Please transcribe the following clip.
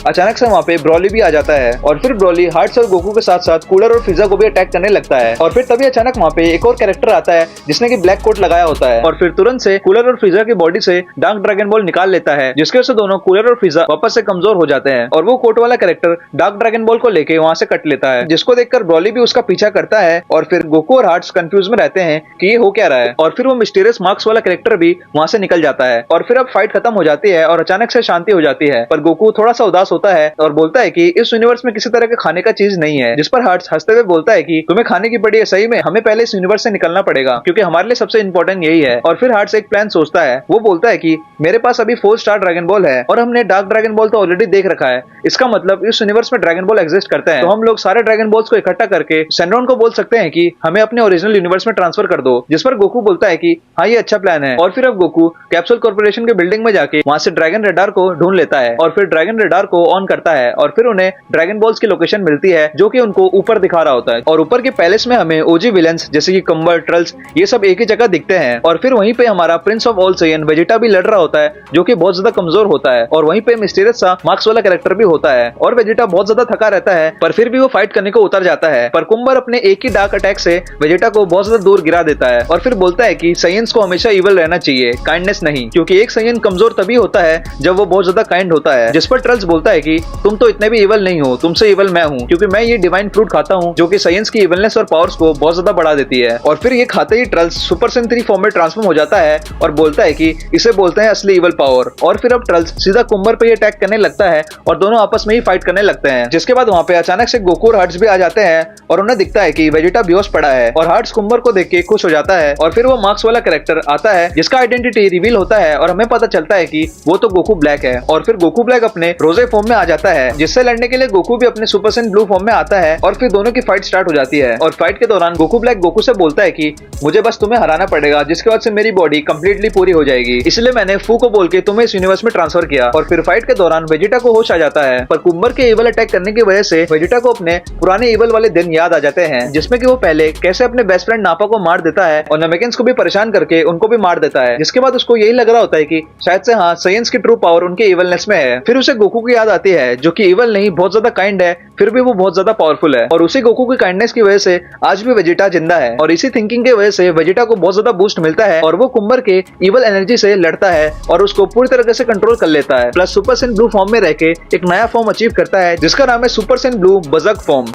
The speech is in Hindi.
अचानक से वहाँ पे ब्रॉली भी आ जाता है और फिर ब्रॉली हार्ट्स और गोकू के साथ साथ कूलर और फ्रीजा को भी अटैक करने लगता है। और फिर तभी अचानक वहाँ पे एक और कैरेक्टर आता है जिसने की ब्लैक कोट लगाया होता है और फिर तुरंत से कूलर और फ्रीजा की बॉडी से डार्क ड्रैगन बॉल निकाल लेता है, जिसकी वजह से दोनों कूलर और फ्रीजा वापस से कमजोर हो जाते हैं। और वो कोट वाला कैरेक्टर डार्क ड्रैगन बॉल को लेके वहाँ से कट लेता है, जिसको देखकर ब्रॉली भी उसका पीछा करता है। और फिर गोकू और हार्ट्स कंफ्यूज में रहते हैं कि ये हो क्या रहा है। और फिर वो मिस्टीरियस मार्क्स वाला कैरेक्टर भी वहाँ से निकल जाता है और फिर अब फाइट खत्म हो जाती है और अचानक से शांति हो जाती है। पर गोकू थोड़ा सा उदास होता है और बोलता है कि इस यूनिवर्स में किसी तरह के खाने का चीज नहीं है, जिस पर हार्ट्स हंसते हुए बोलता है कि तुम्हें खाने की पड़ी है, सही में हमें पहले इस यूनिवर्स से निकलना पड़ेगा क्योंकि हमारे लिए सबसे इंपॉर्टेंट यही है। और फिर हार्ट्स एक प्लान सोचता है, वो बोलता है कि मेरे पास अभी 4 स्टार ड्रैगन बॉल है और हमने डार्क ड्रैगन बॉल तो ऑलरेडी देख रखा है, इसका मतलब इस यूनिवर्स में ड्रैगन बॉल एग्जिस्ट करते हैं, तो हम लोग सारे ड्रैगन बॉल्स को इकट्ठा करके सेनरॉन को बोल सकते हैं कि हमें अपने ओरिजिनल यूनिवर्स में ट्रांसफर कर दो। जिस पर गोकू बोलता है कि हाँ ये अच्छा प्लान है। और फिर अब गोकू कैप्सूल कॉर्पोरेशन के बिल्डिंग में जाके वहां से ड्रैगन रेडार को ढूंढ लेता है और फिर ड्रैगन रेडार को ऑन करता है और फिर उन्हें ड्रैगन बॉल्स की लोकेशन मिलती है जो कि उनको ऊपर दिखा रहा होता है। और ऊपर के पैलेस में हमें ओजी विलेंस जैसे कि कंबर, ट्रल्स ये सब एक ही जगह दिखते हैं। और फिर वहीं पे हमारा Prince of all Saiyan Vegeta भी लड़ रहा होता है जो कि बहुत ज्यादा कमजोर होता है और वहीं पे मिस्टीरियस सा मार्क्स वाला कैरेक्टर भी होता है और वेजिटा बहुत ज्यादा थका रहता है पर फिर भी वो फाइट करने को उतर जाता है। पर कुंबर अपने एक ही डार्क अटैक से वेजिटा को बहुत ज्यादा दूर गिरा देता है और फिर बोलता है कि सैयन्स को हमेशा इवल रहना चाहिए, काइंडनेस नहीं, क्योंकि एक सैयन कमजोर तभी होता है जब वो बहुत ज्यादा काइंड होता है। जिस पर ट्रल्स बोलता है कि तुम तो इतने भी इवल नहीं हो, तुमसे इवल मैं हूँ क्योंकि मैं ये डिवाइन फ्रूट खाता हूँ जो कि सैयन्स की इवलनेस और पावर्स को बहुत ज्यादा बढ़ा देती है। और फिर ये खाते ही ट्रल्स सुपर सेन 3 फॉर्म में ट्रांसफॉर्म हो जाता है और बोलता है कि इसे बोलते हैं असली इवल पावर। और फिर अब ट्रल्स सीधा कुंबर पे अटैक करने लगता है और दोनों आपस में ही फाइट करने लगते हैं। जिसके बाद वहाँ पे अचानक से गोकू और हार्ट्स भी आ जाते हैं और उन्हें दिखता है कि वेजिटा बेहोश पड़ा है और हार्ट्स कुंबर को देख के खुश हो जाता है। और फिर वो मार्क्स वाला कैरेक्टर आता है जिसका आइडेंटिटी रिवील होता है और हमें पता चलता है कि वो तो गोकू ब्लैक है। और फिर गोकू ब्लैक अपने रोजे फॉर्म में आ जाता है, जिससे लड़ने के लिए गोकू भी अपने सुपर सेन ब्लू फॉर्म में आता है और फिर दोनों की फाइट स्टार्ट हो जाती है। और फाइट के दौरान गोकू ब्लैक गोकू से बोलता है कि मुझे बस तुम्हें हराना पड़ेगा, जिसके बाद से मेरी बॉडी कंप्लीटली पूरी हो जाएगी, इसलिए मैंने फू को बोल के तुम्हें इस यूनिवर्स में ट्रांसफर किया। और फिर फाइट के दौरान वेजिटा को होश आ जाता है पर कुंबर के इवल अटैक करने की वजह से वेजिटा को अपने पुराने इवल वाले दिन याद आ जाते हैं, जिसमें कि वो पहले कैसे अपने बेस्ट फ्रेंड नापा को मार देता है और नमेकेंस को भी परेशान करके उनको भी मार देता है। जिसके बाद उसको यही लग रहा होता है कि शायद से हाँ सैयन्स की ट्रू पावर उनके इवलनेस में है। फिर उसे गोकू की याद आती है जो कि इवल नहीं, बहुत ज्यादा काइंड है, फिर भी वो बहुत ज्यादा पावरफुल है और उसी गोकू की काइंडनेस की वजह से आज भी वेजिटा जिंदा है। और इसी थिंकिंग की वजह से वेजिटा को बहुत ज्यादा बूस्ट मिलता है और वो कुंबर के इवल एनर्जी से लड़ता है और उसको पूरी तरीके से कंट्रोल कर लेता है। Plus super Sen blue form में रह के एक नया फॉर्म अचीव करता है जिसका नाम है सुपर सेन ब्लू बजक फॉर्म।